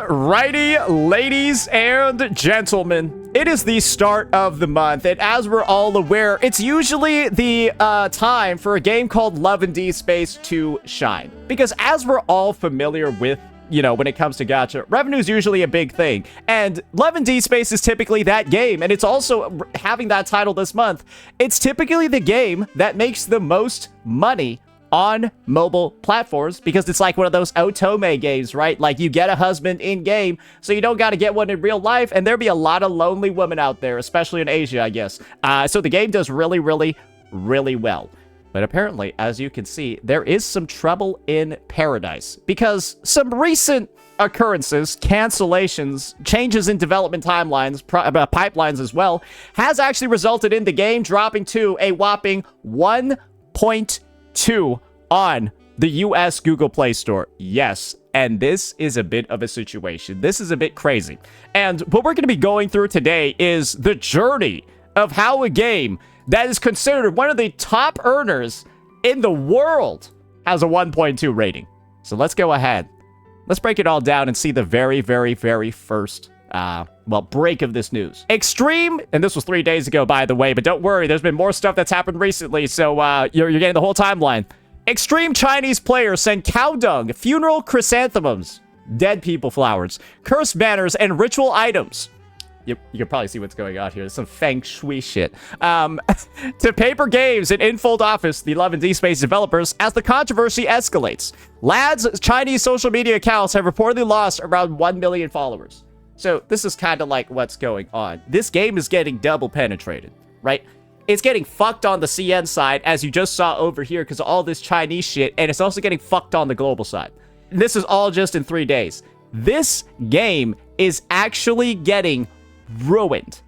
Alrighty, ladies and gentlemen, it is the start of the month, and as we're all aware, it's usually the time for a game called Love and Deepspace to shine. Because as we're all familiar with, when it comes to gacha, revenue is usually a big thing. And Love and Deepspace is typically that game, and it's also having that title this month. It's typically the game that makes the most money on mobile platforms because it's like one of those otome games, right? Like you get a husband in game, so you don't got to get one in real life, and there'll be a lot of lonely women out there, especially in Asia, I guess. So the game does really, really, really well. But apparently, as you can see, there is some trouble in paradise because some recent occurrences, cancellations, changes in development timelines, pipelines as well, has actually resulted in the game dropping to a whopping 1.2 on the US Google Play Store. Yes, and this is a bit of a situation. This is a bit crazy. And what we're going to be going through today is the journey of how a game that is considered one of the top earners in the world has a 1.2 rating. So let's go ahead. Let's break it all down and see the very, very, very first break of this news. Extreme, and this was 3 days ago, by the way, but don't worry, there's been more stuff that's happened recently, so you're getting the whole timeline. Extreme Chinese players send cow dung, funeral chrysanthemums, dead people flowers, cursed banners, and ritual items. You can probably see what's going on here. There's some feng shui shit. To Paper Games and Infold Office, the Love and Deepspace developers, as the controversy escalates. Lads' Chinese social media accounts have reportedly lost around 1 million followers. So this is kind of like what's going on. This game is getting double penetrated, right? It's getting fucked on the CN side, as you just saw over here, because of all this Chinese shit, and it's also getting fucked on the global side. And this is all just in 3 days. This game is actually getting ruined.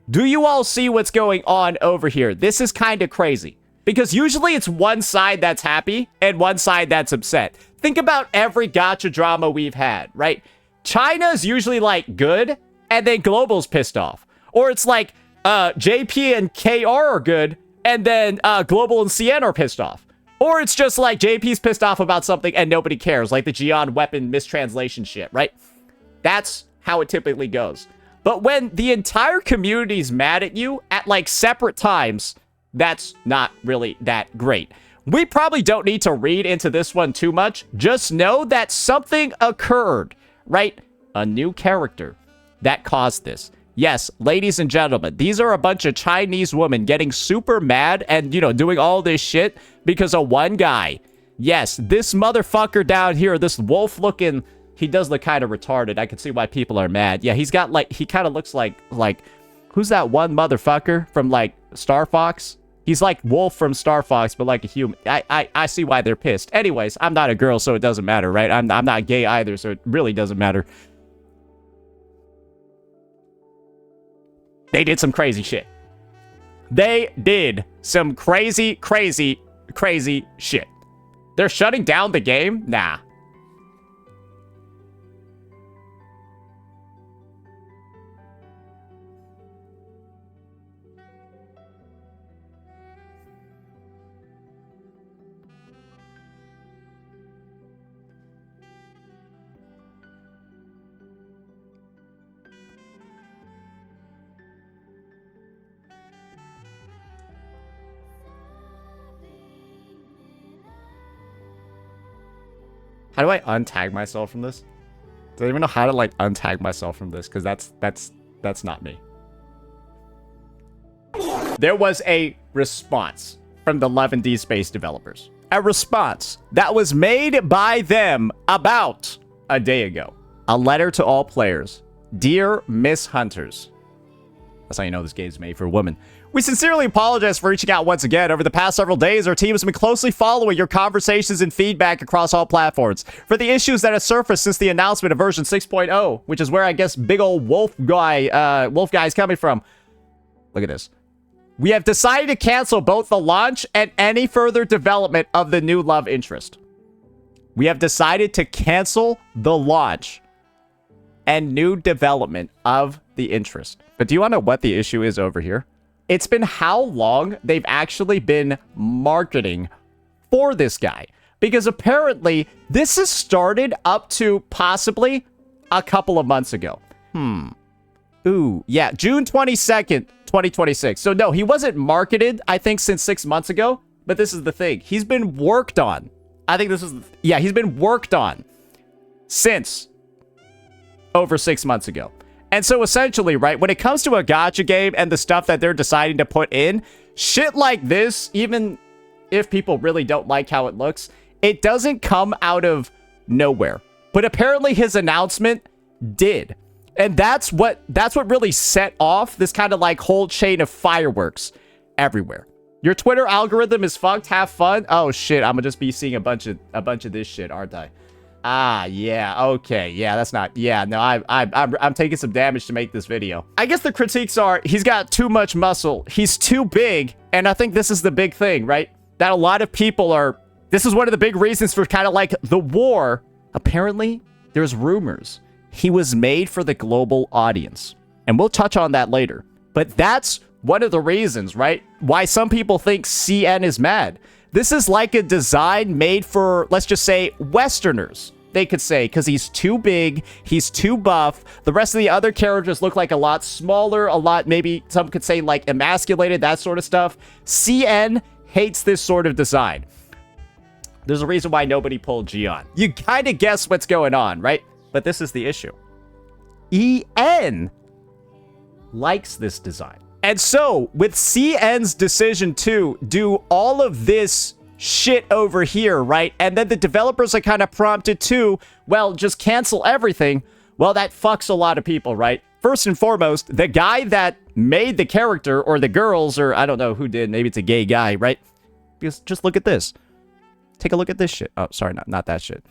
Do you all see what's going on over here? This is kind of crazy. Because usually it's one side that's happy and one side that's upset. Think about every gacha drama we've had, right? China's usually like good, and then global's pissed off. Or it's like JP and KR are good, and then global and CN are pissed off. Or it's just like JP's pissed off about something and nobody cares, like the Jian weapon mistranslation shit, right? That's how it typically goes. But when the entire community's mad at you at like separate times, that's not really that great. We probably don't need to read into this one too much. Just know that something occurred, right? A new character that caused this. Yes, ladies and gentlemen, these are a bunch of Chinese women getting super mad and, doing all this shit because of one guy. Yes, this motherfucker down here, this wolf-looking... He does look kind of retarded. I can see why people are mad. Yeah, he's got, he kind of looks like, who's that one motherfucker from, Star Fox? He's like Wolf from Star Fox, but like a human. I see why they're pissed. Anyways, I'm not a girl, so it doesn't matter, right? I'm not gay either, so it really doesn't matter. They did some crazy shit. They did some crazy, crazy, crazy shit. They're shutting down the game? Nah. How do I untag myself from this? Do I even know how to untag myself from this? Because that's not me. There was a response from the Love and Deepspace developers. A response that was made by them about a day ago. A letter to all players. Dear Miss Hunters. That's how you know this game is made for a woman. We sincerely apologize for reaching out once again. Over the past several days, our team has been closely following your conversations and feedback across all platforms. For the issues that have surfaced since the announcement of version 6.0, which is where I guess big old wolf guy is coming from. Look at this. We have decided to cancel both the launch and any further development of the new love interest. We have decided to cancel the launch and new development of the interest. But do you want to know what the issue is over here? It's been how long they've actually been marketing for this guy. Because apparently, this has started up to possibly a couple of months ago. Ooh, yeah, June 22nd, 2026. So no, he wasn't marketed, I think, since 6 months ago. But this is the thing. He's been worked on. I think this is... Yeah, he's been worked on since over 6 months ago. And so essentially, right, when it comes to a gacha game and the stuff that they're deciding to put in, shit like this, even if people really don't like how it looks, it doesn't come out of nowhere. But apparently his announcement did. And that's what really set off this kind of like whole chain of fireworks everywhere. Your Twitter algorithm is fucked. Have fun. Oh shit, I'm gonna just be seeing a bunch of this shit, aren't I? Ah, yeah, okay, yeah, that's not, yeah, no, I'm taking some damage to make this video. I guess the critiques are, he's got too much muscle, he's too big, and I think this is the big thing, right? That a lot of people are, this is one of the big reasons for kind of like the war. Apparently, there's rumors he was made for the global audience, and we'll touch on that later. But that's one of the reasons, right, why some people think CN is mad. This is like a design made for, let's just say, Westerners, they could say, because he's too big, he's too buff. The rest of the other characters look like a lot smaller, a lot, maybe some could say like emasculated, that sort of stuff. CN hates this sort of design. There's a reason why nobody pulled Gion. You kind of guess what's going on, right? But this is the issue. EN likes this design. And so, with CN's decision to do all of this shit over here, right? And then the developers are kind of prompted to, well, just cancel everything. Well, that fucks a lot of people, right? First and foremost, the guy that made the character, or the girls, or I don't know who did, maybe it's a gay guy, right? Because just look at this. Take a look at this shit. Oh, sorry, not that shit.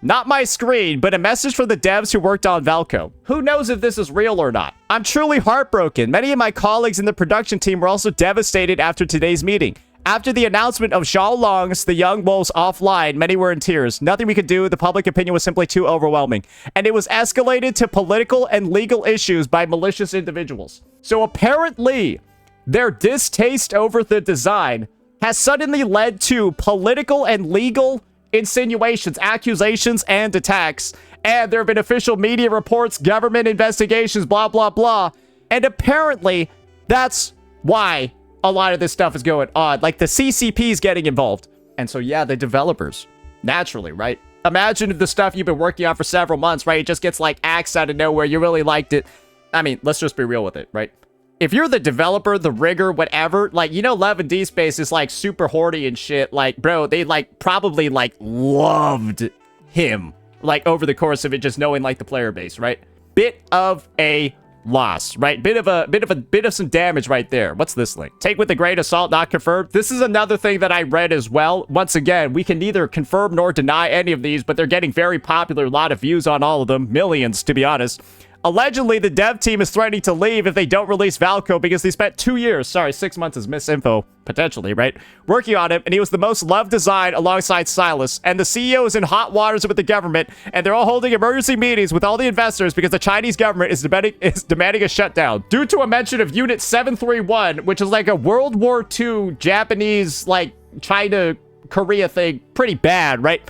Not my screen, but a message from the devs who worked on Valko. Who knows if this is real or not? I'm truly heartbroken. Many of my colleagues in the production team were also devastated after today's meeting. After the announcement of Zhao Long's The Young Wolves offline, many were in tears. Nothing we could do. The public opinion was simply too overwhelming. And it was escalated to political and legal issues by malicious individuals. So apparently, their distaste over the design has suddenly led to political and legal insinuations, accusations, and attacks. And there have been official media reports, government investigations, blah, blah, blah. And apparently, that's why a lot of this stuff is going on. Like, the CCP is getting involved. And so, yeah, the developers, naturally, right? Imagine if the stuff you've been working on for several months, right? It just gets, like, axed out of nowhere. You really liked it. I mean, let's just be real with it, right? If you're the developer, the rigger, whatever, like, you know, Love and Deepspace is, like, super horny and shit. Like, bro, they, like, probably, like, loved him, like, over the course of it, just knowing, like, the player base, right? Bit of a loss, right? Bit of some damage right there. What's this link? Take with a grain of salt, not confirmed. This is another thing that I read as well. Once again, we can neither confirm nor deny any of these, but they're getting very popular. A lot of views on all of them. Millions, to be honest. Allegedly, the dev team is threatening to leave if they don't release Valko because they spent 2 years, 6 months is misinfo, potentially, right? Working on it, and he was the most loved design alongside Silas. And the CEO is in hot waters with the government, and they're all holding emergency meetings with all the investors because the Chinese government is demanding a shutdown due to a mention of Unit 731, which is like a World War II Japanese, like, China, Korea thing. Pretty bad, right?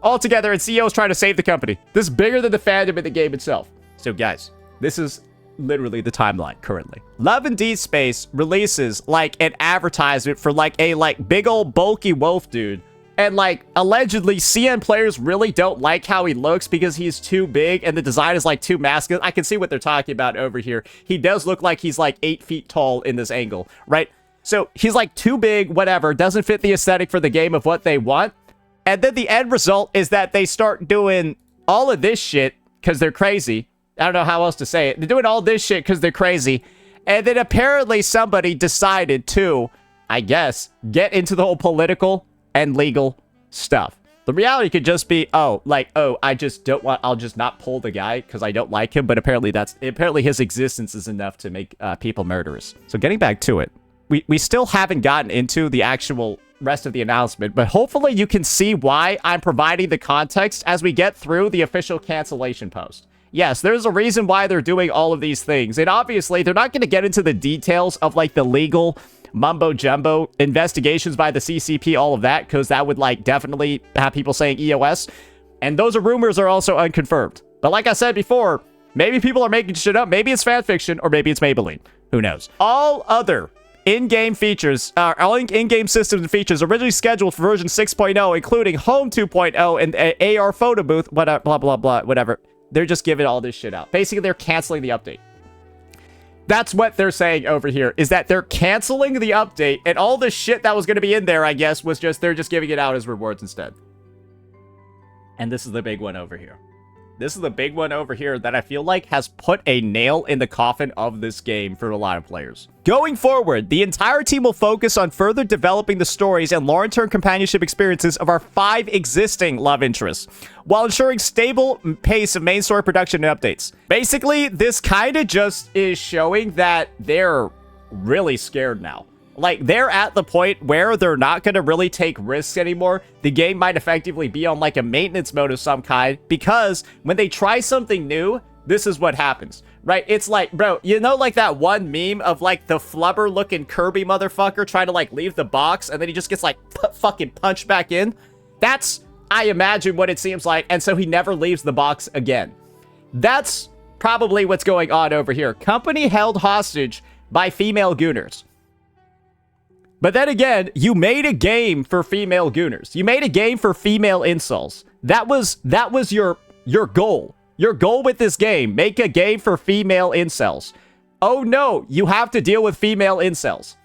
Altogether, and CEO is trying to save the company. This is bigger than the fandom in the game itself. So guys, this is literally the timeline currently. Love and Deepspace releases like an advertisement for like a big old bulky wolf dude. And like allegedly CN players really don't like how he looks because he's too big and the design is like too masculine. I can see what they're talking about over here. He does look like he's like 8 feet tall in this angle, right? So he's like too big, whatever, doesn't fit the aesthetic for the game of what they want. And then the end result is that they start doing all of this shit because they're crazy. I don't know how else to say it. They're doing all this shit because they're crazy. And then apparently somebody decided to, I guess, get into the whole political and legal stuff. The reality could just be, I'll just not pull the guy because I don't like him. But apparently his existence is enough to make people murderous. So getting back to it, we still haven't gotten into the actual rest of the announcement, but hopefully you can see why I'm providing the context as we get through the official cancellation post. Yes, there's a reason why they're doing all of these things. And obviously, they're not going to get into the details of, like, the legal mumbo-jumbo investigations by the CCP, all of that, because that would, like, definitely have people saying EOS. And those rumors are also unconfirmed. But like I said before, maybe people are making shit up. Maybe it's fanfiction, or maybe it's Maybelline. Who knows? All other in-game features, all in-game systems and features originally scheduled for version 6.0, including Home 2.0 and AR photo booth, whatever, blah, blah, blah, whatever. They're just giving all this shit out. Basically, they're canceling the update. That's what they're saying over here, is that they're canceling the update, and all the shit that was going to be in there, I guess, was just, they're just giving it out as rewards instead. And this is the big one over here. This is the big one over here that I feel like has put a nail in the coffin of this game for a lot of players. Going forward, the entire team will focus on further developing the stories and long-term companionship experiences of our 5 existing love interests, while ensuring stable pace of main story production and updates. Basically, this kind of just is showing that they're really scared now. Like, they're at the point where they're not going to really take risks anymore. The game might effectively be on, like, a maintenance mode of some kind, because when they try something new, this is what happens, right? It's like, bro, you know, like that one meme of, like, the flubber-looking Kirby motherfucker trying to, like, leave the box, and then he just gets, like, fucking punched back in? That's, I imagine, what it seems like, and so he never leaves the box again. That's probably what's going on over here. Company held hostage by female gooners. But then again, you made a game for female gooners. You made a game for female incels. That was your goal. Your goal with this game, make a game for female incels. Oh no, you have to deal with female incels.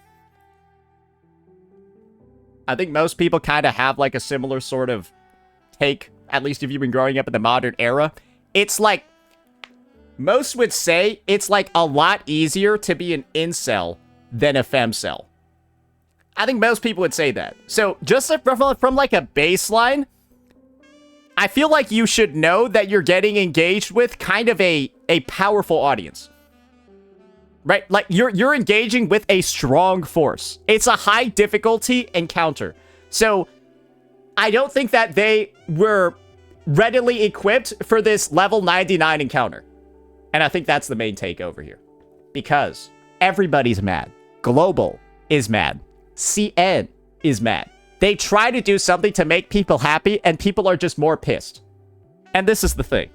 I think most people kind of have like a similar sort of take, at least if you've been growing up in the modern era. It's like, most would say it's like a lot easier to be an incel than a femcel. I think most people would say that. So just from like a baseline, I feel like you should know that you're getting engaged with kind of a powerful audience. Right? Like you're engaging with a strong force. It's a high difficulty encounter. So I don't think that they were readily equipped for this level 99 encounter. And I think that's the main take over here. Because everybody's mad. Global is mad. CN is mad. They try to do something to make people happy, and people are just more pissed. And this is the thing.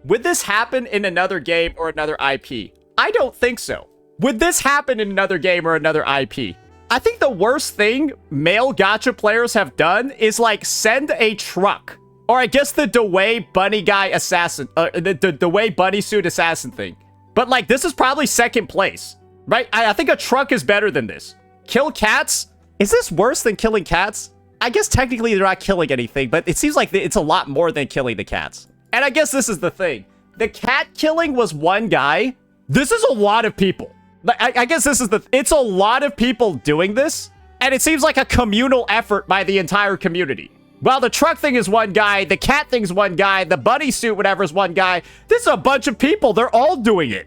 Would this happen in another game or another IP? I don't think so. Would this happen in another game or another IP? I think the worst thing male gacha players have done is, like, send a truck. Or I guess the Dewey bunny guy assassin, the Dewey bunny suit assassin thing. But, like, this is probably second place, right? I think a truck is better than this. Kill cats? Is this worse than killing cats? I guess technically they're not killing anything, but it seems like it's a lot more than killing the cats. And I guess this is the thing. The cat killing was one guy. This is a lot of people. I guess this is it's a lot of people doing this, and it seems like a communal effort by the entire community. While the truck thing is one guy, the cat thing's one guy, the bunny suit whatever is one guy, this is a bunch of people. They're all doing it.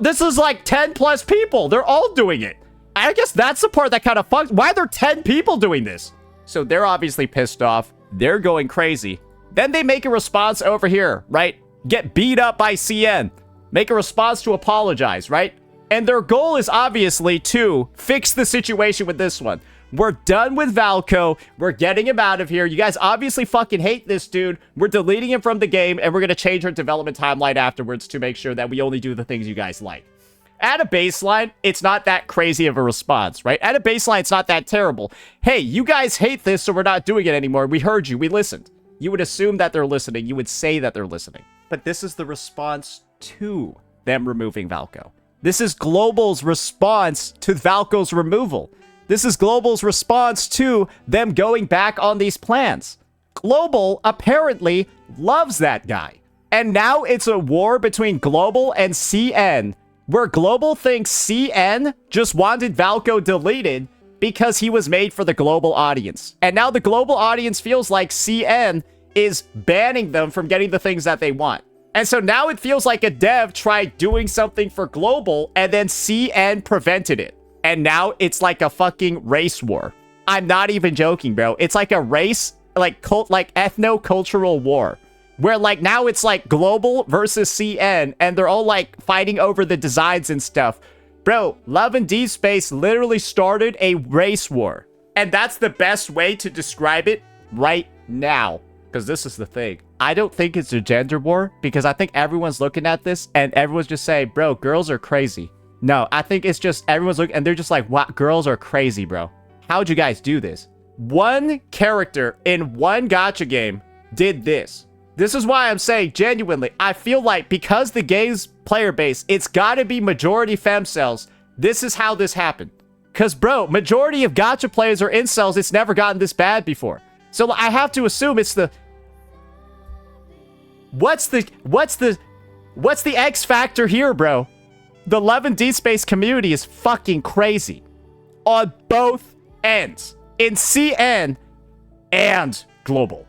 This is like 10 plus people. They're all doing it. I guess that's the part that kind of fucks. Why are there 10 people doing this? So they're obviously pissed off. They're going crazy. Then they make a response over here, right? Get beat up by CN. Make a response to apologize, right? And their goal is obviously to fix the situation with this one. We're done with Valko. We're getting him out of here. You guys obviously fucking hate this dude. We're deleting him from the game, and we're going to change our development timeline afterwards to make sure that we only do the things you guys like. At a baseline, it's not that crazy of a response, right? At a baseline, it's not that terrible. Hey, you guys hate this, so we're not doing it anymore. We heard you. We listened. You would assume that they're listening. You would say that they're listening. But this is the response to them removing Valko. This is Global's response to Valko's removal. This is Global's response to them going back on these plans. Global apparently loves that guy. And now it's a war between Global and CN, where Global thinks CN just wanted Valko deleted because he was made for the global audience. And now the global audience feels like CN is banning them from getting the things that they want. And so now it feels like a dev tried doing something for global and then CN prevented it. And now it's like a fucking race war. I'm not even joking, bro. It's like a race, like ethno-cultural war. Where, like, now it's, like, Global versus CN, and they're all, like, fighting over the designs and stuff. Bro, Love and Deepspace literally started a race war. And that's the best way to describe it right now. Because this is the thing. I don't think it's a gender war because I think everyone's looking at this and everyone's just saying, bro, girls are crazy. No, I think it's just everyone's looking and they're just like, wow, girls are crazy, bro. How'd you guys do this? One character in one gacha game did this. This is why I'm saying, genuinely, I feel like because the game's player base, it's gotta be majority femcells. This is how this happened. Because, bro, majority of gacha players are incels. It's never gotten this bad before. So I have to assume it's the... What's the X factor here, bro? The Love and Deepspace community is fucking crazy. On both ends. In CN and global.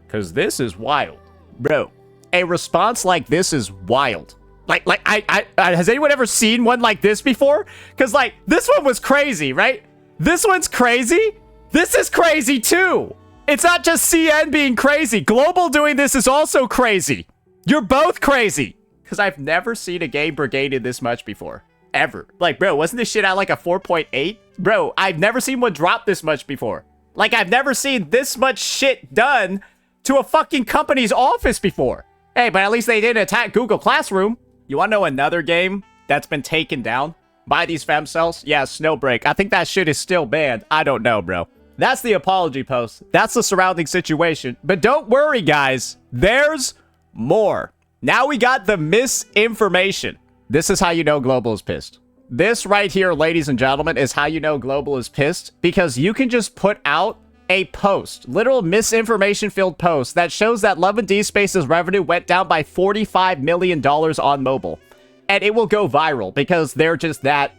Because this is wild. Bro, a response like this is wild. Like, has anyone ever seen one like this before? Because, like, this one was crazy, right? This one's crazy. This is crazy, too. It's not just CN being crazy. Global doing this is also crazy. You're both crazy. Because I've never seen a game brigaded this much before. Ever. Like, bro, wasn't this shit at like a 4.8? Bro, I've never seen one drop this much before. Like, I've never seen this much shit done to a fucking company's office before. Hey, but at least they didn't attack Google Classroom. You want to know another game that's been taken down by these femcells? Yeah, Snowbreak. I think that shit is still banned. I don't know, bro. That's the apology post. That's the surrounding situation. But don't worry, guys. There's more. Now we got the misinformation. This is how you know Global is pissed. This right here, ladies and gentlemen, is how you know Global is pissed. Because you can just put out a post, literal misinformation-filled post, that shows that Love and Deepspace's revenue went down by $45 million on mobile. And it will go viral because they're just that...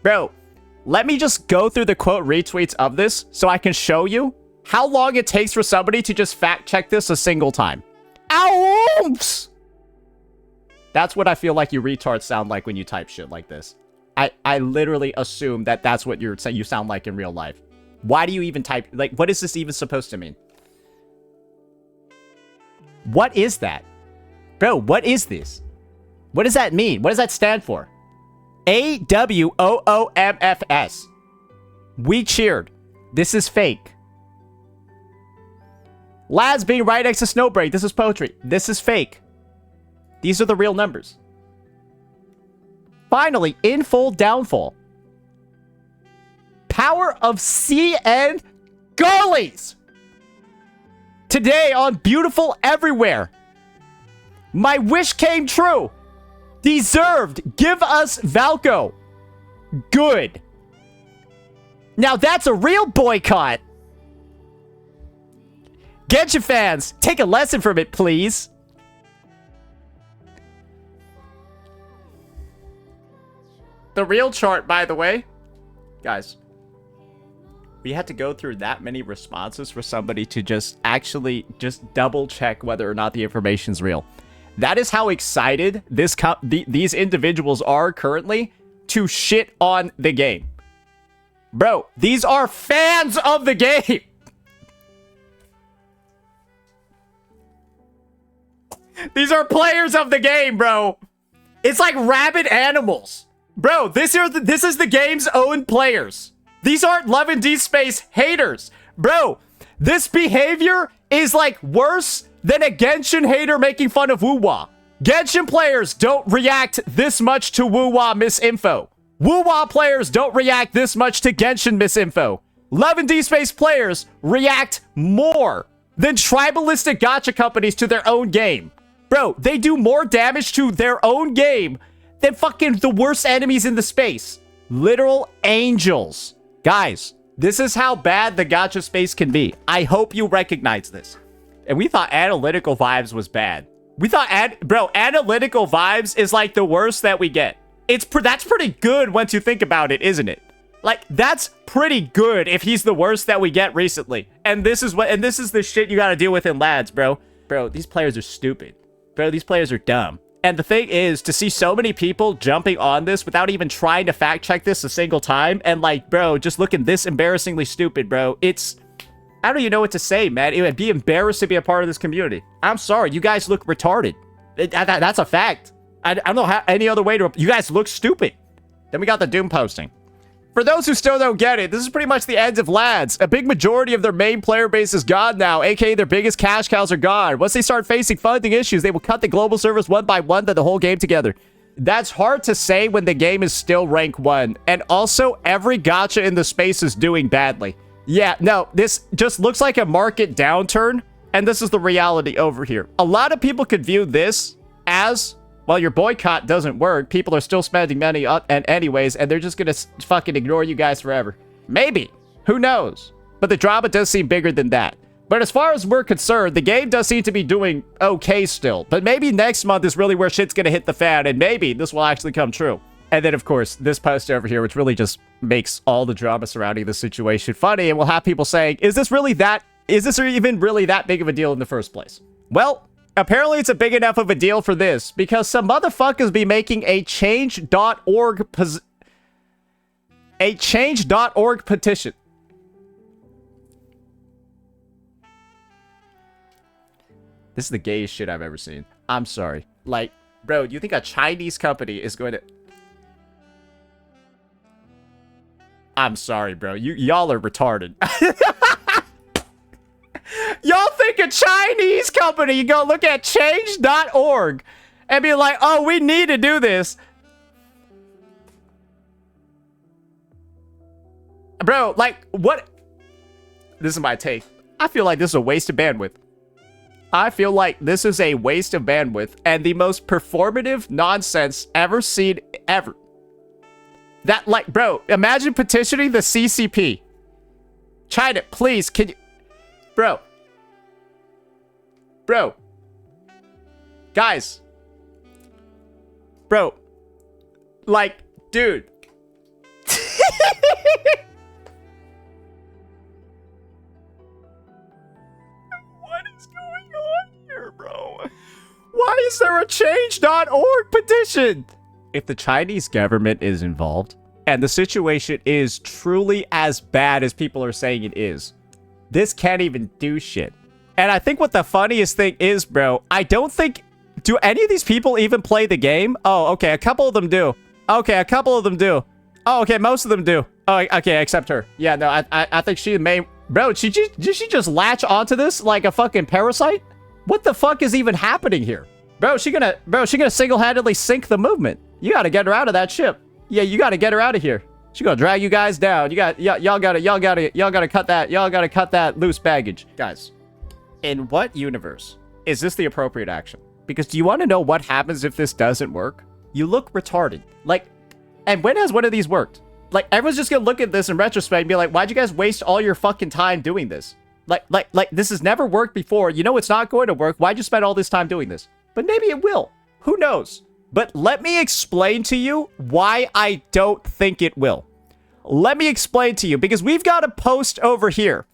Bro, let me just go through the quote retweets of this so I can show you how long it takes for somebody to just fact-check this a single time. Ow! That's what I feel like you retards sound like when you type shit like this. I literally assume that that's what you sound like in real life. Why do you even type... Like, what is this even supposed to mean? What is that? Bro, what is this? What does that mean? What does that stand for? AWOOMFS. We cheered. This is fake. Lads being right next to Snowbreak. This is poetry. This is fake. These are the real numbers. Finally, in full downfall. Power of CN girlies. Today on Beautiful Everywhere. My wish came true. Deserved. Give us Valko. Good. Now that's a real boycott. Genshin fans, take a lesson from it, please. The real chart, by the way. Guys. We had to go through that many responses for somebody to just actually just double check whether or not the information's real. That is how excited these individuals are currently to shit on the game. Bro, these are fans of the game. These are players of the game, bro. It's like rabid animals. Bro, this is the game's own players. These aren't Love and Deepspace haters. Bro, this behavior is like worse than a Genshin hater making fun of Woo-Wah. Genshin players don't react this much to Woo-Wah misinfo. Woo-Wah players don't react this much to Genshin misinfo. Love and Deepspace players react more than tribalistic gacha companies to their own game. Bro, they do more damage to their own game than fucking the worst enemies in the space. Literal angels. Guys, this is how bad the gacha space can be. I hope you recognize this. And we thought Analytical Vibes was bad. We thought, Analytical Vibes is like the worst that we get. That's pretty good once you think about it, isn't it? Like, that's pretty good if he's the worst that we get recently. And this is the shit you gotta deal with in lads, bro. Bro, these players are stupid. Bro, these players are dumb. And the thing is, to see so many people jumping on this without even trying to fact check this a single time, and like, bro, just looking this embarrassingly stupid, bro. I don't even know what to say, man. It would be embarrassed to be a part of this community. I'm sorry, you guys look retarded. That's a fact. I don't know how any other way to... You guys look stupid. Then we got the Doom posting. For those who still don't get it, this is pretty much the end of Lads. A big majority of their main player base is gone now, aka their biggest cash cows are gone. Once they start facing funding issues, they will cut the global servers one by one, then the whole game together. That's hard to say when the game is still rank 1. And also, every gacha in the space is doing badly. Yeah, no, this just looks like a market downturn, and this is the reality over here. A lot of people could view this as, well, your boycott doesn't work. People are still spending money and anyways, and they're just gonna fucking ignore you guys forever. Maybe. Who knows? But the drama does seem bigger than that. But as far as we're concerned, the game does seem to be doing okay still. But maybe next month is really where shit's gonna hit the fan, and maybe this will actually come true. And then, of course, this post over here, which really just makes all the drama surrounding the situation funny, and we'll have people saying, is this even really that big of a deal in the first place? Well, apparently it's a big enough of a deal for this, because some motherfuckers be making a change.org petition. This is the gayest shit I've ever seen. I'm sorry. Like, bro, you think a Chinese company is going to... I'm sorry, bro. Y'all are retarded. Y'all think a Chinese company, you go look at change.org and be like, oh, we need to do this. Bro, like, what? This is my take. I feel like this is a waste of bandwidth. I feel like this is a waste of bandwidth and the most performative nonsense ever seen, ever. That, like, bro, imagine petitioning the CCP. China, please, can you... Bro. Guys. Bro. Like, dude. What is going on here, bro? Why is there a change.org petition? If the Chinese government is involved, and the situation is truly as bad as people are saying it is, this can't even do shit. And I think what the funniest thing is, bro, I don't think... Do any of these people even play the game? Oh, okay, a couple of them do. Okay, a couple of them do. Oh, okay, most of them do. Oh, okay, except her. Yeah, no, I think she may... Bro, did she just latch onto this like a fucking parasite? What the fuck is even happening here? Bro, she gonna single-handedly sink the movement. You gotta get her out of that ship. Yeah, you gotta get her out of here. She gonna drag you guys down. Y'all gotta cut that loose baggage. Guys, in what universe is this the appropriate action? Because do you want to know what happens if this doesn't work? You look retarded. Like, and when has one of these worked? Like, everyone's just gonna look at this in retrospect and be like, why'd you guys waste all your fucking time doing this? Like, this has never worked before. You know it's not going to work. Why'd you spend all this time doing this? But maybe it will. Who knows? But let me explain to you why I don't think it will. Let me explain to you, because we've got a post over here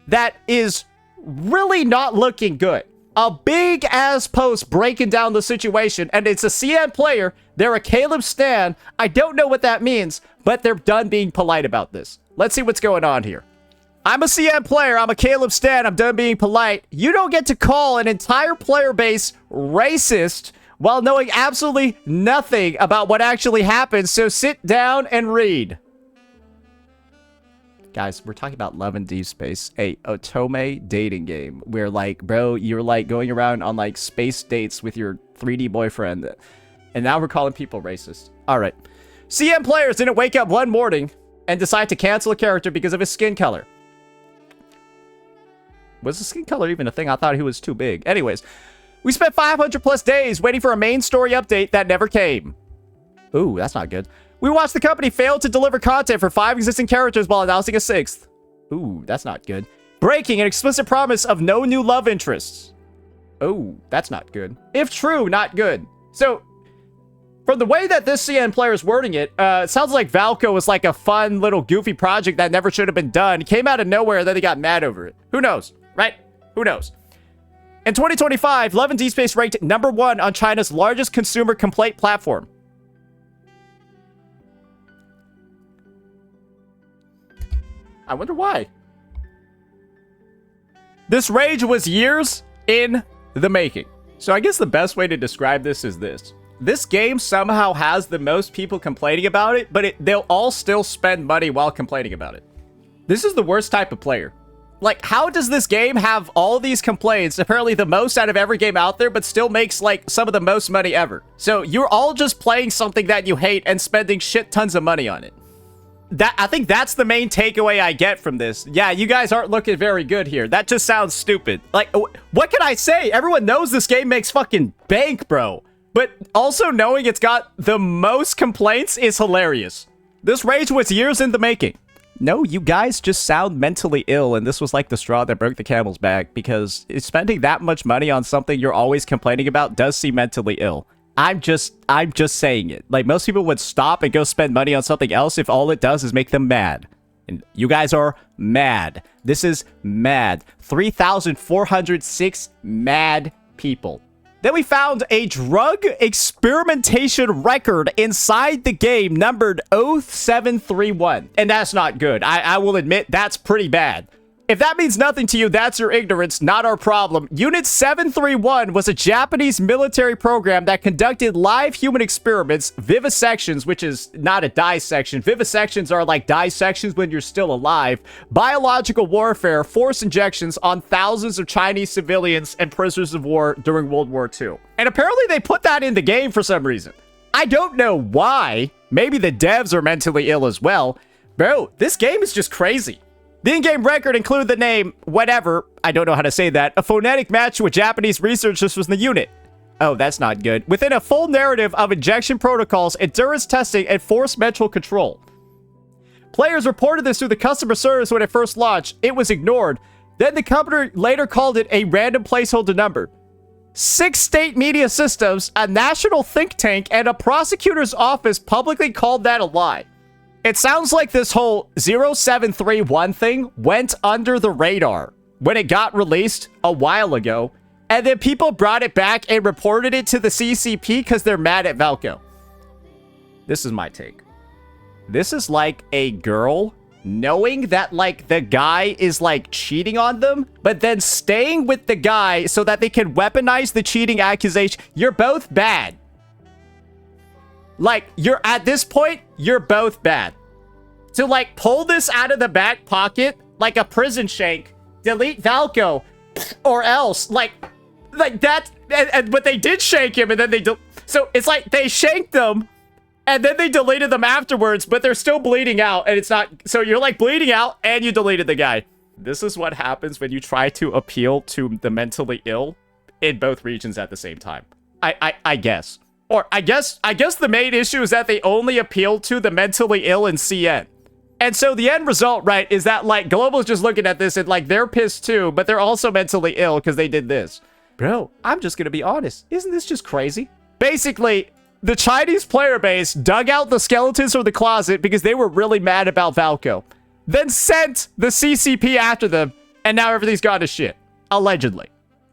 that is really not looking good. A big-ass post breaking down the situation, and it's a CN player. They're a Caleb stan. I don't know what that means, but they're done being polite about this. Let's see what's going on here. I'm a CN player. I'm a Caleb stan. I'm done being polite. You don't get to call an entire player base racist while knowing absolutely nothing about what actually happened, so sit down and read. Guys, we're talking about Love and Deepspace, a otome dating game where, like, bro, you're, like, going around on, like, space dates with your 3D boyfriend, and now we're calling people racist. Alright. CM players didn't wake up one morning and decide to cancel a character because of his skin color. Was the skin color even a thing? I thought he was too big. Anyways, we spent 500 plus days waiting for a main story update that never came. Ooh, that's not good. We watched the company fail to deliver content for 5 existing characters while announcing a 6th. Ooh, that's not good. Breaking an explicit promise of no new love interests. Oh, that's not good. If true, not good. So, from the way that this CN player is wording it, it sounds like Valko was like a fun little goofy project that never should have been done. It came out of nowhere, then they got mad over it. Who knows, right? Who knows? In 2025, Love and Deepspace ranked #1 on China's largest consumer complaint platform. I wonder why. This rage was years in the making. So I guess the best way to describe this is this. this game somehow has the most people complaining about it, but they'll all still spend money while complaining about it. This is the worst type of player. Like, how does this game have all these complaints, apparently the most out of every game out there, but still makes, like, some of the most money ever? So you're all just playing something that you hate and spending shit tons of money on it. I think that's the main takeaway I get from this. Yeah, you guys aren't looking very good here. That just sounds stupid. Like, what can I say? Everyone knows this game makes fucking bank, bro. But also knowing it's got the most complaints is hilarious. This rage was years in the making. No, you guys just sound mentally ill, and this was like the straw that broke the camel's back, because spending that much money on something you're always complaining about does seem mentally ill. I'm just saying it. Like, most people would stop and go spend money on something else if all it does is make them mad. And you guys are mad. This is mad. 3,406 mad people. Then we found a drug experimentation record inside the game numbered 0731. And that's not good. I will admit that's pretty bad. If that means nothing to you, that's your ignorance, not our problem. Unit 731 was a Japanese military program that conducted live human experiments, vivisections, which is not a dissection. Vivisections are like dissections when you're still alive, biological warfare, force injections on thousands of Chinese civilians and prisoners of war during World War II. And apparently they put that in the game for some reason. I don't know why. Maybe the devs are mentally ill as well. Bro, this game is just crazy. The in-game record included the name, whatever, I don't know how to say that, a phonetic match with Japanese researchers was in the unit. Oh, that's not good. Within a full narrative of injection protocols, endurance testing, and force mental control. Players reported this through the customer service when it first launched. It was ignored. Then the company later called it a random placeholder number. 6 state media systems, a national think tank, and a prosecutor's office publicly called that a lie. It sounds like this whole 0731 thing went under the radar when it got released a while ago, and then people brought it back and reported it to the CCP because they're mad at Valco. This is my take. This is like a girl knowing that, like, the guy is, like, cheating on them, but then staying with the guy so that they can weaponize the cheating accusation. You're both bad. Like, you're at this point, you're both bad. To, like, pull this out of the back pocket like a prison shank, delete Valco, or else, like that, but they did shank him, and then so it's like they shanked them, and then they deleted them afterwards, but they're still bleeding out, and it's not, so you're, like, bleeding out, and you deleted the guy. This is what happens when you try to appeal to the mentally ill in both regions at the same time. I guess. Or I guess the main issue is that they only appeal to the mentally ill in CN. And so the end result, right, is that, like, Global's just looking at this and, like, they're pissed too, but they're also mentally ill because they did this. Bro, I'm just gonna be honest. Isn't this just crazy? Basically, the Chinese player base dug out the skeletons from the closet because they were really mad about Valco. Then sent the CCP after them, and now everything's gone to shit. Allegedly.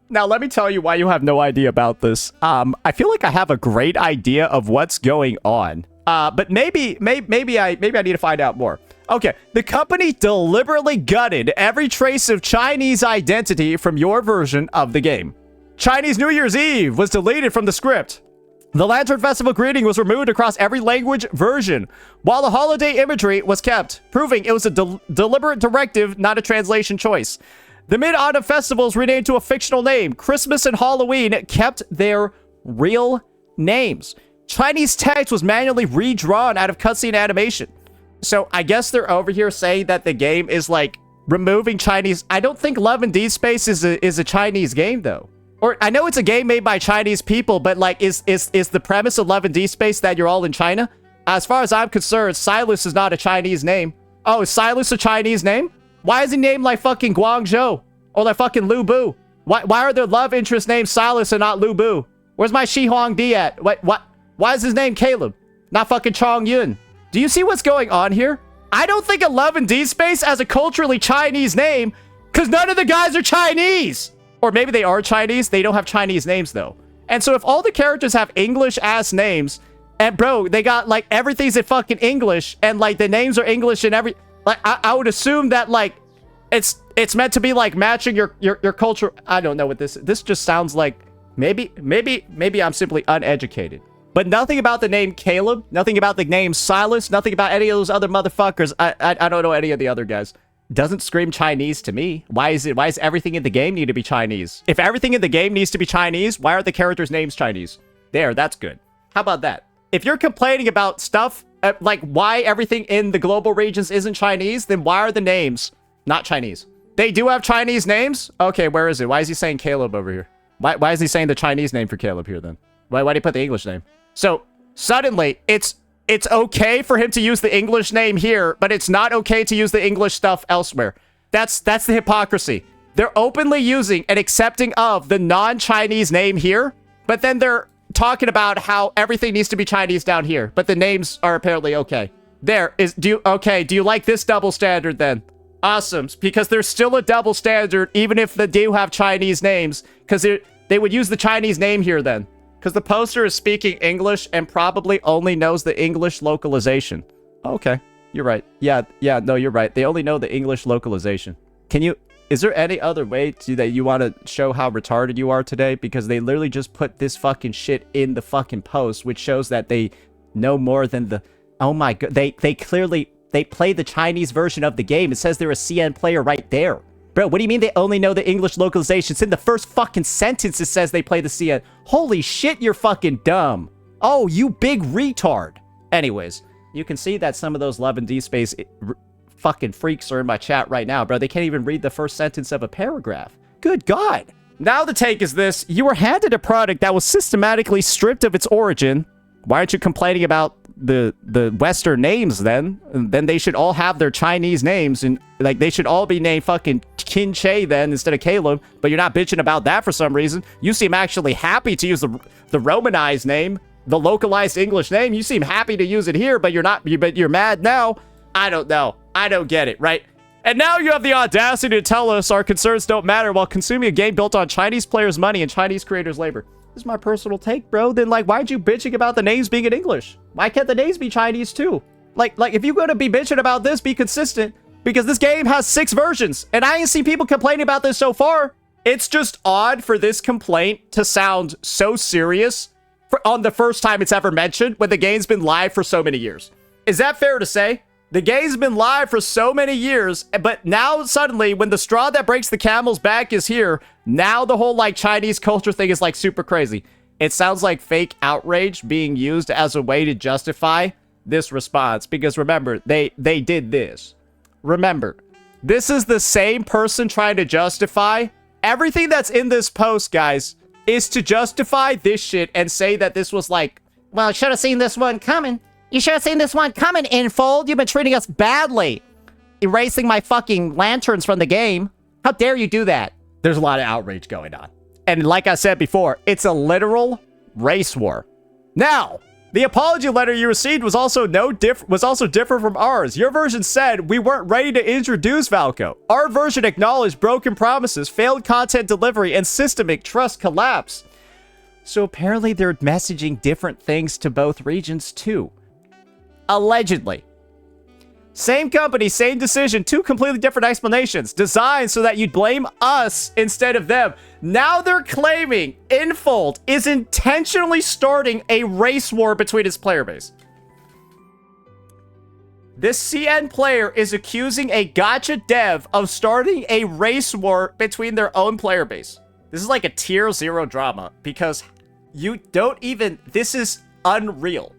Now, let me tell you why you have no idea about this. I feel like I have a great idea of what's going on. But maybe I need to find out more. Okay, the company deliberately gutted every trace of Chinese identity from your version of the game. Chinese New Year's Eve was deleted from the script. The Lantern Festival greeting was removed across every language version, while the holiday imagery was kept, proving it was a deliberate directive, not a translation choice. The Mid-Autumn Festival's renamed to a fictional name. Christmas and Halloween kept their real names. Chinese text was manually redrawn out of cutscene animation. So I guess they're over here saying that the game is, like, removing Chinese. I don't think Love and Deepspace is a Chinese game, though. Or I know it's a game made by Chinese people, but, like, is the premise of Love and Deepspace that you're all in China? As far as I'm concerned, Silas is not a Chinese name. Oh, is Silas a Chinese name? Why is he named like fucking Guangzhou? Or like fucking Lu Bu? Why are their love interest named Silas and not Lu Bu? Where's my Shi Huangdi at? What? Why is his name Caleb? Not fucking Chong Yun. Do you see what's going on here? I don't think of Love and Deepspace as a culturally Chinese name, because none of the guys are Chinese. Or maybe they are Chinese, they don't have Chinese names though. And so if all the characters have English-ass names, and bro, they got, like, everything's in fucking English, and, like, the names are English and every... Like, I would assume that, like, it's meant to be, like, matching your culture. I don't know what this just sounds like. Maybe I'm simply uneducated. But nothing about the name Caleb, nothing about the name Silas, nothing about any of those other motherfuckers. I don't know any of the other guys. Doesn't scream Chinese to me. Why is everything in the game need to be Chinese? If everything in the game needs to be Chinese, why are the characters' names Chinese? There, that's good. How about that? If you're complaining about stuff, like why everything in the global regions isn't Chinese, then why are the names not Chinese? They do have Chinese names? Okay, where is it? Why is he saying Caleb over here? Why is he saying the Chinese name for Caleb here then? Why did he put the English name? So, suddenly, it's okay for him to use the English name here, but it's not okay to use the English stuff elsewhere. That's the hypocrisy. They're openly using and accepting of the non-Chinese name here, but then they're talking about how everything needs to be Chinese down here, but the names are apparently okay. Do you like this double standard then? Awesome, because there's still a double standard even if they do have Chinese names, because they would use the Chinese name here then. Because the poster is speaking English and probably only knows the English localization. Okay, you're right. Yeah, no, you're right. They only know the English localization. Is there any other way that you want to show how retarded you are today? Because they literally just put this fucking shit in the fucking post, which shows that they know more than the... Oh my god, they play the Chinese version of the game. It says they're a CN player right there. Bro, what do you mean they only know the English localization? It's in the first fucking sentence it says they play the CN. Holy shit, you're fucking dumb. Oh, you big retard. Anyways, you can see that some of those Love and Deepspace fucking freaks are in my chat right now, bro. They can't even read the first sentence of a paragraph. Good God. Now the take is this. You were handed a product that was systematically stripped of its origin. Why aren't you complaining about the Western names then? And then they should all have their Chinese names, and like they should all be named fucking Kin Che then instead of Caleb, but you're not bitching about that for some reason. You seem actually happy to use the Romanized name, the localized English name. You seem happy to use it here, but you're mad now. I don't know. I don't get it, right? And now you have the audacity to tell us our concerns don't matter while consuming a game built on Chinese players' money and Chinese creators' labor. This is my personal take, bro. Then, like, why'd you bitching about the names being in English? Why can't the names be Chinese, too? Like, if you're going to be bitching about this, be consistent. Because this game has 6 versions. And I ain't seen people complaining about this so far. It's just odd for this complaint to sound so serious on the first time it's ever mentioned when the game's been live for so many years. Is that fair to say? The game's been live for so many years, but now suddenly when the straw that breaks the camel's back is here, now the whole like Chinese culture thing is like super crazy. It sounds like fake outrage being used as a way to justify this response, because remember, they did this. Remember, this is the same person trying to justify everything that's in this post, guys, is to justify this shit and say that this was like, well, should have seen this one coming. You should have seen this one coming, Infold. You've been treating us badly. Erasing my fucking lanterns from the game. How dare you do that? There's a lot of outrage going on. And like I said before, it's a literal race war. Now, the apology letter you received was also different from ours. Your version said we weren't ready to introduce Valco. Our version acknowledged broken promises, failed content delivery, and systemic trust collapse. So apparently they're messaging different things to both regions too. Allegedly. Same company, same decision, 2 completely different explanations. Designed so that you'd blame us instead of them. Now they're claiming Infold is intentionally starting a race war between its player base. This CN player is accusing a gacha dev of starting a race war between their own player base. This is like a tier 0 drama because you don't even... This is unreal.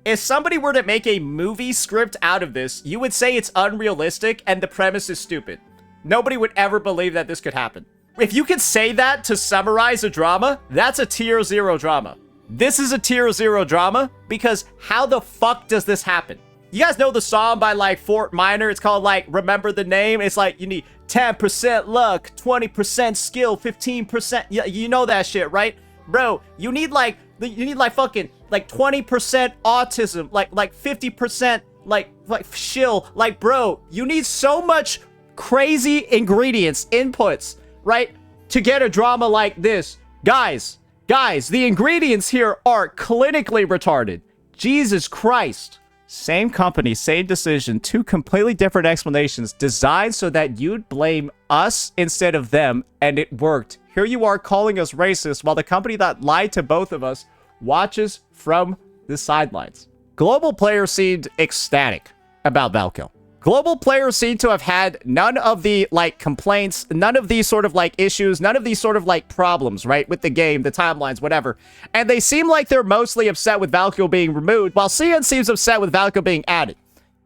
If somebody were to make a movie script out of this, you would say it's unrealistic and the premise is stupid. Nobody would ever believe that this could happen. If you could say that to summarize a drama, that's a tier 0 drama. This is a tier 0 drama because how the fuck does this happen? You guys know the song by like Fort Minor? It's called like Remember the Name. It's like you need 10% luck, 20% skill, 15%. You know that shit, right? Bro, you need like fucking like 20% autism, like 50% like shill. Like, bro, you need so much crazy ingredients, inputs, right? To get a drama like this. Guys, the ingredients here are clinically retarded. Jesus Christ. Same company, same decision, 2 completely different explanations designed so that you'd blame us instead of them, and it worked. Here you are calling us racist while the company that lied to both of us watches from the sidelines. Global players seemed ecstatic about Valko. Global players seem to have had none of the, like, complaints, none of these sort of, like, issues, none of these sort of, like, problems, right, with the game, the timelines, whatever. And they seem like they're mostly upset with Valko being removed, while CN seems upset with Valko being added.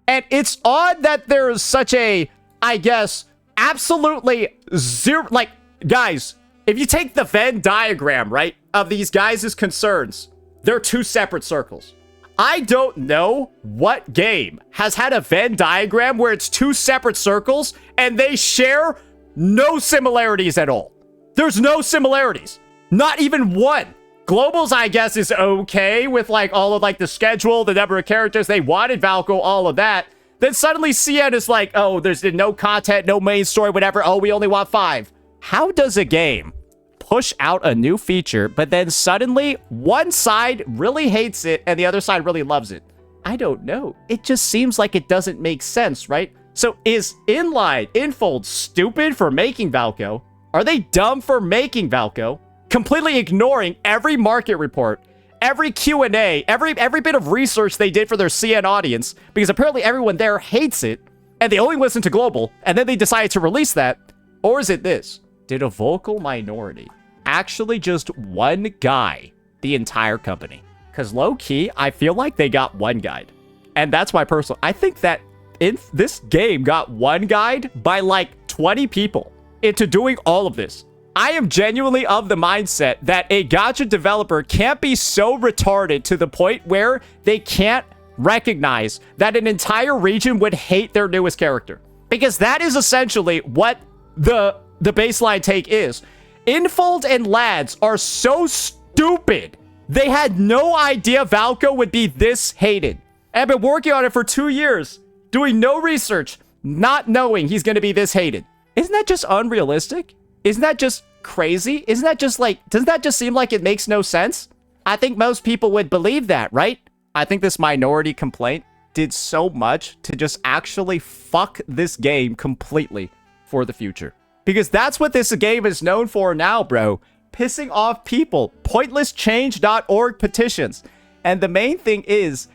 And it's odd that there's such a, I guess, absolutely zero, like, guys, if you take the Venn diagram, right, of these guys' concerns, they're two separate circles. I don't know what game has had a Venn diagram where it's two separate circles and they share no similarities at all. There's no similarities. Not even one. Globals, I guess, is okay with, like, all of, like, the schedule, the number of characters. They wanted Valko, all of that. Then suddenly CN is like, oh, there's no content, no main story, whatever. Oh, we only want 5. How does a game push out a new feature, but then suddenly one side really hates it and the other side really loves it? I don't know. It just seems like it doesn't make sense, right? So is Infold stupid for making Valko? Are they dumb for making Valko? Completely ignoring every market report, every Q&A, every bit of research they did for their CN audience, because apparently everyone there hates it, and they only listen to Global, and then they decided to release that? Or is it this? Did a vocal minority actually just one guy the entire company? Because low-key, I feel like they got one guide. And that's my personal... I think that in this game got one guide by like 20 people into doing all of this. I am genuinely of the mindset that a gacha developer can't be so retarded to the point where they can't recognize that an entire region would hate their newest character. Because that is essentially what the baseline take is. Infold and Lads are so stupid. They had no idea Valko would be this hated. I've been working on it for 2 years, doing no research, not knowing he's going to be this hated. Isn't that just unrealistic? Isn't that just crazy? Isn't that just like, doesn't that just seem like it makes no sense? I think most people would believe that, right? I think this minority complaint did so much to just actually fuck this game completely for the future. Because that's what this game is known for now, bro. Pissing off people. Pointless change.org petitions. And the main thing is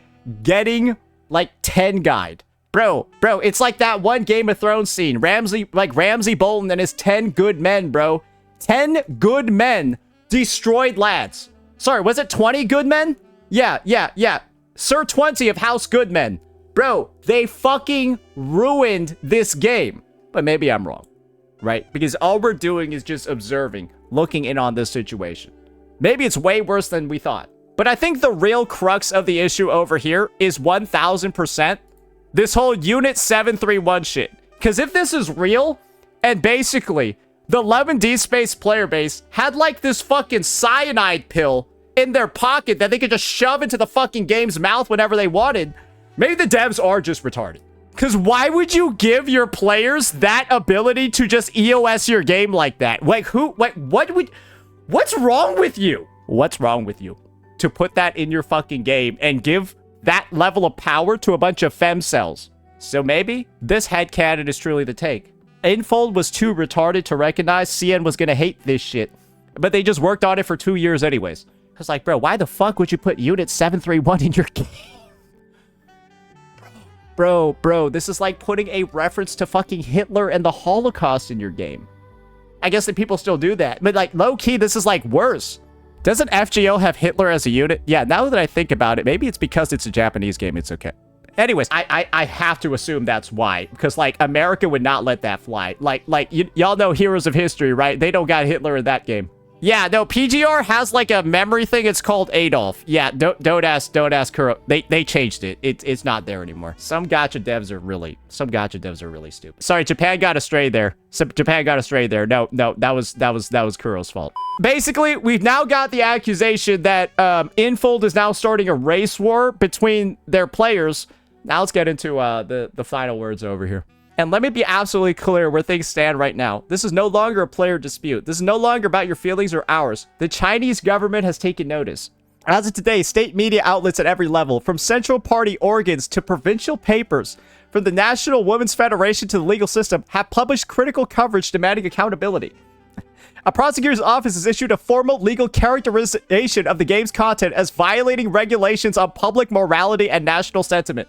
getting like 10 guide. Bro, it's like that one Game of Thrones scene. Ramsay Bolton and his 10 good men, bro. 10 good men destroyed Lads. Sorry, was it 20 good men? Yeah. Sir 20 of House Goodmen. Bro, they fucking ruined this game. But maybe I'm wrong, right? Because all we're doing is just observing, looking in on this situation. Maybe it's way worse than we thought. But I think the real crux of the issue over here is 1000% this whole Unit 731 shit. Because if this is real, and basically the Love and Deepspace player base had like this fucking cyanide pill in their pocket that they could just shove into the fucking game's mouth whenever they wanted, maybe the devs are just retarded. Because why would you give your players that ability to just EOS your game like that? Like, what's wrong with you? What's wrong with you to put that in your fucking game and give that level of power to a bunch of femcells? So maybe this headcanon is truly the take. Infold was too retarded to recognize CN was gonna hate this shit, but they just worked on it for 2 years anyways. I was like, bro, why the fuck would you put Unit 731 in your game? Bro, this is like putting a reference to fucking Hitler and the Holocaust in your game. I guess that people still do that, but like low-key, this is like worse. Doesn't FGO have Hitler as a unit? Yeah, now that I think about it, maybe it's because it's a Japanese game, it's okay. Anyways, I have to assume that's why, because like America would not let that fly. Like y'all know Heroes of History, right? They don't got Hitler in that game. Yeah, no, PGR has like a memory thing. It's called Adolf. Yeah, don't ask Kuro. They changed it. It's not there anymore. Some gacha devs are really stupid. Sorry, Japan got astray there. No, that was Kuro's fault. Basically, we've now got the accusation that Infold is now starting a race war between their players. Now let's get into the final words over here. And let me be absolutely clear where things stand right now. This is no longer a player dispute. This is no longer about your feelings or ours. The Chinese government has taken notice. As of today, state media outlets at every level, from central party organs to provincial papers, from the National Women's Federation to the legal system, have published critical coverage demanding accountability. A prosecutor's office has issued a formal legal characterization of the game's content as violating regulations on public morality and national sentiment.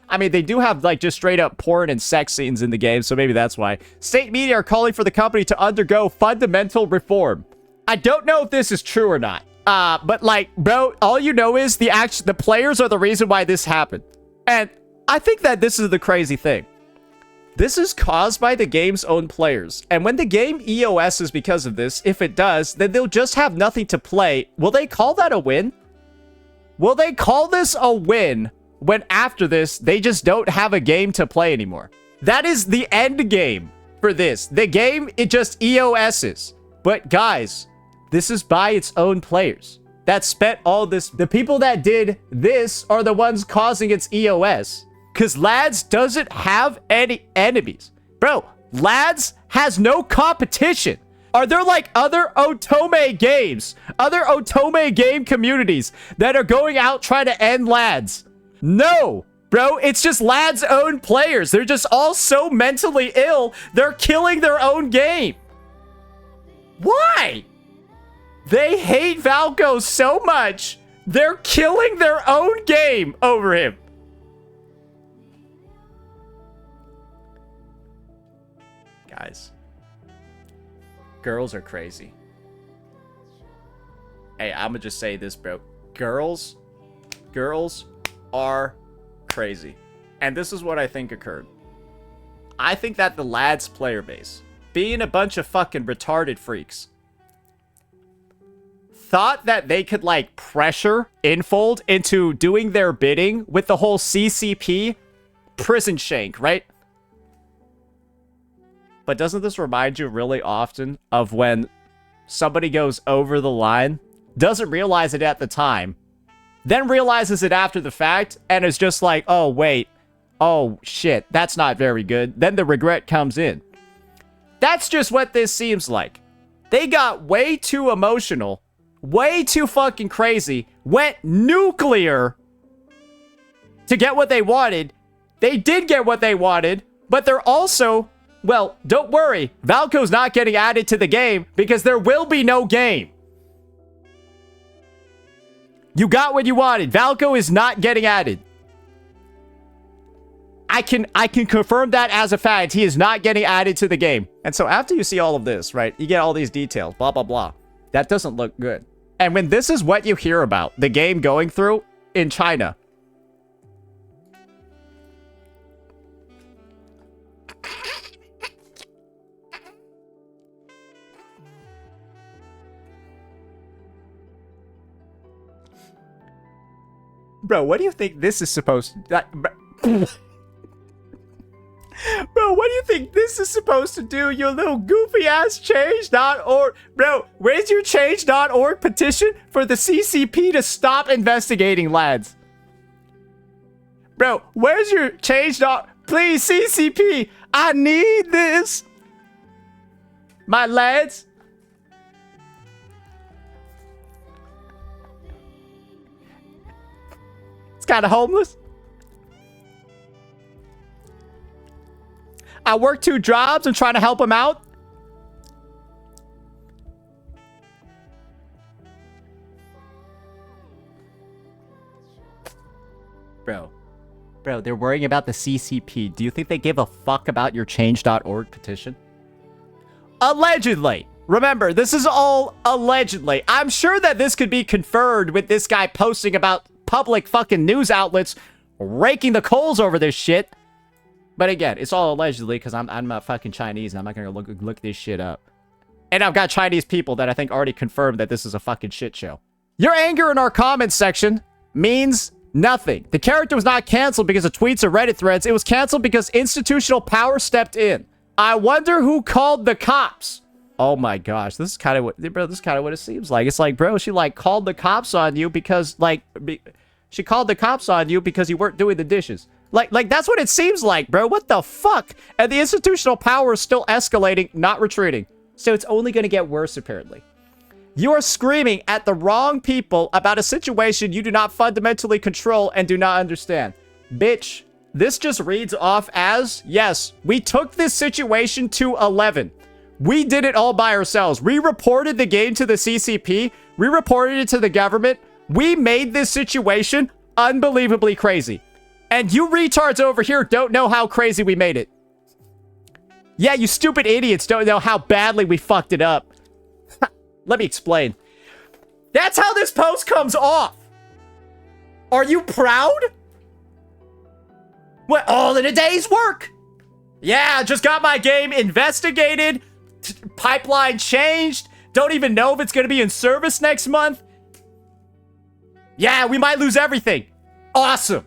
I mean, they do have, like, just straight up porn and sex scenes in the game, so maybe that's why. State media are calling for the company to undergo fundamental reform. I don't know if this is true or not. But, like, bro, all you know is the players are the reason why this happened. And I think that this is the crazy thing. This is caused by the game's own players. And when the game EOS's because of this, if it does, then they'll just have nothing to play. Will they call that a win? Will they call this a win when after this, they just don't have a game to play anymore? That is the end game for this. The game, it just EOS's. But guys, this is by its own players that spent all this. The people that did this are the ones causing its EOS. Because Lads doesn't have any enemies. Bro, Lads has no competition. Are there like other Otome games, other Otome game communities that are going out trying to end Lads? No, bro, it's just Lads' own players. They're just all so mentally ill, they're killing their own game. Why? They hate Valko so much, they're killing their own game over him. Guys, girls are crazy. Hey, I'm gonna just say this, bro. Girls are crazy. And this is what I think occurred. I think that the Lads player base, being a bunch of fucking retarded freaks, thought that they could, like, pressure Infold into doing their bidding with the whole CCP prison shank, right? But doesn't this remind you really often of when somebody goes over the line, doesn't realize it at the time, then realizes it after the fact, and is just like, oh, wait, oh, shit, that's not very good. Then the regret comes in. That's just what this seems like. They got way too emotional, way too fucking crazy, went nuclear to get what they wanted. They did get what they wanted, but they're also... Well, don't worry. Valko's not getting added to the game because there will be no game. You got what you wanted. Valko is not getting added. I can confirm that as a fact. He is not getting added to the game. And so after you see all of this, right, you get all these details, blah, blah, blah. That doesn't look good. And when this is what you hear about, the game going through in China, bro, what do you think this is supposed to... Bro, what do you think this is supposed to do, you little goofy-ass change.org? Bro, where's your change.org petition for the CCP to stop investigating Lads? Bro, where's your change. Please, CCP, I need this. My Lads. It's kind of homeless. I work 2 jobs. I'm trying to help him out. Bro, they're worrying about the CCP. Do you think they give a fuck about your change.org petition? Allegedly. Remember, this is all allegedly. I'm sure that this could be confirmed with this guy posting about public fucking news outlets raking the coals over this shit. But again, it's all allegedly because I'm not fucking Chinese and I'm not gonna look this shit up. And I've got Chinese people that I think already confirmed that this is a fucking shit show. Your anger in our comments section means nothing. The character was not canceled because of tweets or Reddit threads. It was canceled because institutional power stepped in. I wonder who called the cops. Oh my gosh, this is kind of what, bro, this is kind of what it seems like. It's like, bro, she like called the cops on you because she called the cops on you because you weren't doing the dishes. Like that's what it seems like, bro. What the fuck? And the institutional power is still escalating, not retreating. So it's only going to get worse, apparently. You are screaming at the wrong people about a situation you do not fundamentally control and do not understand. Bitch, this just reads off as, yes, we took this situation to 11. We did it all by ourselves. We reported the game to the CCP. We reported it to the government. We made this situation unbelievably crazy. And you retards over here don't know how crazy we made it. Yeah, you stupid idiots don't know how badly we fucked it up. Let me explain. That's how this post comes off. Are you proud? What, all in a day's work? Yeah, just got my game investigated. Pipeline changed. Don't even know if it's going to be in service next month. Yeah, we might lose everything. Awesome.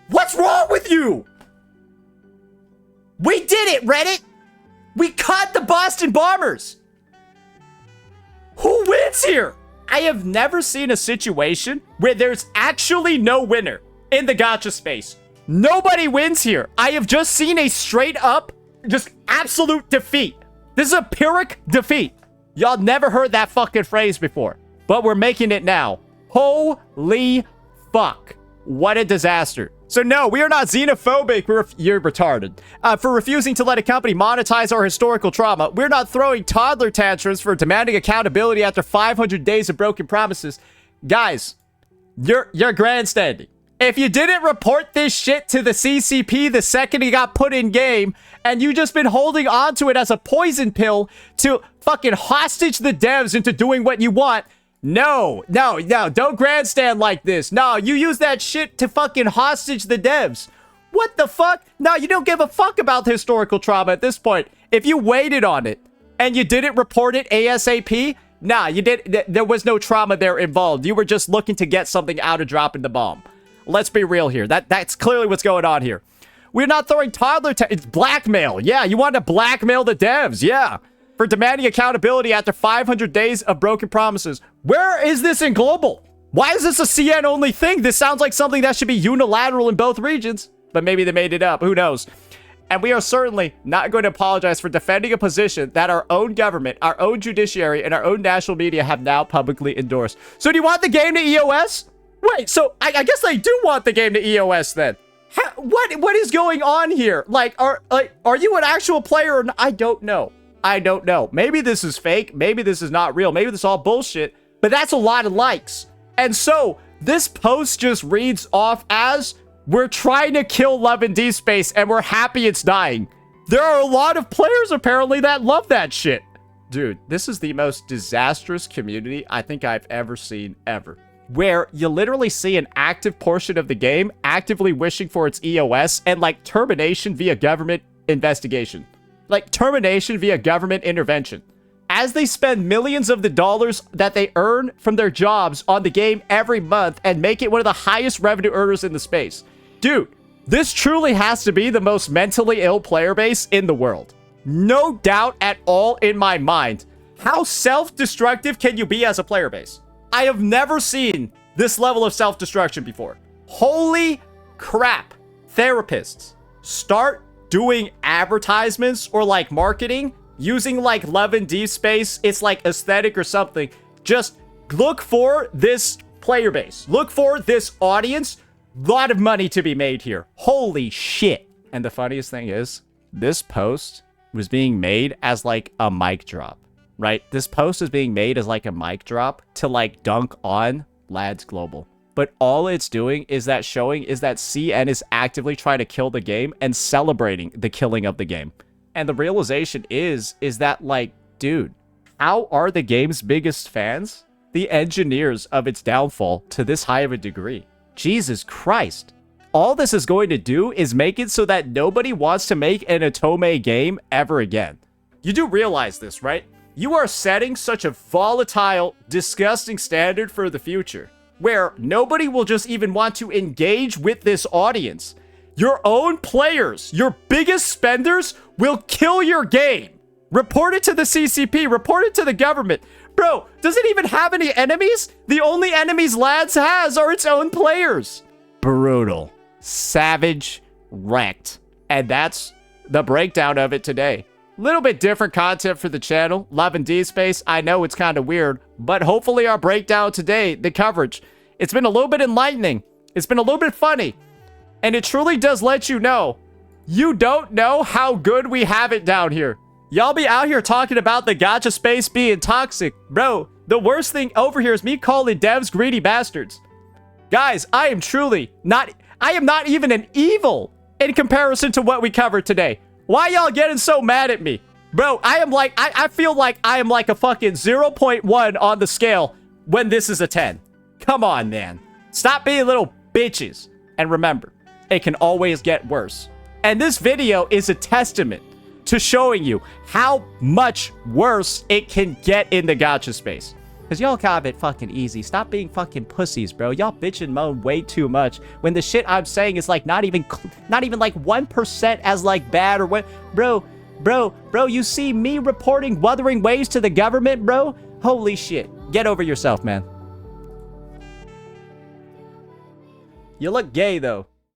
What's wrong with you? We did it, Reddit. We caught the Boston Bombers. Who wins here? I have never seen a situation where there's actually no winner in the gacha space. Nobody wins here. I have just seen a straight up, just absolute defeat. This is a Pyrrhic defeat. Y'all never heard that fucking phrase before, but we're making it now. Holy fuck. What a disaster. So no, we are not xenophobic. You're retarded. For refusing to let a company monetize our historical trauma. We're not throwing toddler tantrums for demanding accountability after 500 days of broken promises. Guys, you're grandstanding. If you didn't report this shit to the CCP the second it got put in game, and you just been holding on to it as a poison pill to fucking hostage the devs into doing what you want, no, don't grandstand like this. No, you use that shit to fucking hostage the devs. What the fuck? No, you don't give a fuck about the historical trauma at this point. If you waited on it and you didn't report it ASAP, nah, there was no trauma there involved. You were just looking to get something out of dropping the bomb. Let's be real here. That's clearly what's going on here. We're not throwing it's blackmail. Yeah, you want to blackmail the devs. Yeah. For demanding accountability after 500 days of broken promises. Where is this in global? Why is this a CN only thing? This sounds like something that should be unilateral in both regions. But maybe they made it up. Who knows? And we are certainly not going to apologize for defending a position that our own government, our own judiciary, and our own national media have now publicly endorsed. So do you want the game to EOS? Wait, so I guess they do want the game to EOS then. What is going on here? Are you an actual player or not? I don't know. I don't know. Maybe this is fake. Maybe this is not real. Maybe this is all bullshit. But that's a lot of likes. And so this post just reads off as we're trying to kill Love and Deepspace and we're happy it's dying. There are a lot of players apparently that love that shit. Dude, this is the most disastrous community I think I've ever seen ever. Where you literally see an active portion of the game actively wishing for its EOS and like termination via government investigation. Like termination via government intervention. As they spend millions of the dollars that they earn from their jobs on the game every month and make it one of the highest revenue earners in the space. Dude, this truly has to be the most mentally ill player base in the world. No doubt at all in my mind. How self-destructive can you be as a player base? I have never seen this level of self-destruction before. Holy crap. Therapists, start doing advertisements or like marketing using like Love and Deepspace. It's like aesthetic or something. Just look for this player base. Look for this audience. Lot of money to be made here. Holy shit. And the funniest thing is, this post was being made as like a mic drop, right? This post is being made as like a mic drop to like dunk on Lads Global. But all it's doing is that showing is that CN is actively trying to kill the game and celebrating the killing of the game. And the realization is that like, dude, how are the game's biggest fans the engineers of its downfall to this high of a degree? Jesus Christ. All this is going to do is make it so that nobody wants to make an Otome game ever again. You do realize this, right? You are setting such a volatile, disgusting standard for the future, where nobody will just even want to engage with this audience. Your own players, your biggest spenders, will kill your game. Report it to the CCP, report it to the government. Bro, does it even have any enemies? The only enemies Lads has are its own players. Brutal. Savage. Wrecked. And that's the breakdown of it today. Little bit different content for the channel. Love and Deepspace. I know it's kind of weird, but hopefully our breakdown today, the coverage, it's been a little bit enlightening. It's been a little bit funny. And it truly does let you know, you don't know how good we have it down here. Y'all be out here talking about the gacha space being toxic. Bro, the worst thing over here is me calling devs greedy bastards. Guys, I am not even an evil in comparison to what we covered today. Why y'all getting so mad at me? Bro, I feel like I am like a fucking 0.1 on the scale when this is a 10. Come on, man. Stop being little bitches. And remember, it can always get worse. And this video is a testament to showing you how much worse it can get in the gacha space. Because y'all have it fucking easy. Stop being fucking pussies, bro. Y'all bitch and moan way too much when the shit I'm saying is like not even like 1% as like bad or what. Bro, you see me reporting Wuthering Waves to the government, bro? Holy shit. Get over yourself, man. You look gay, though.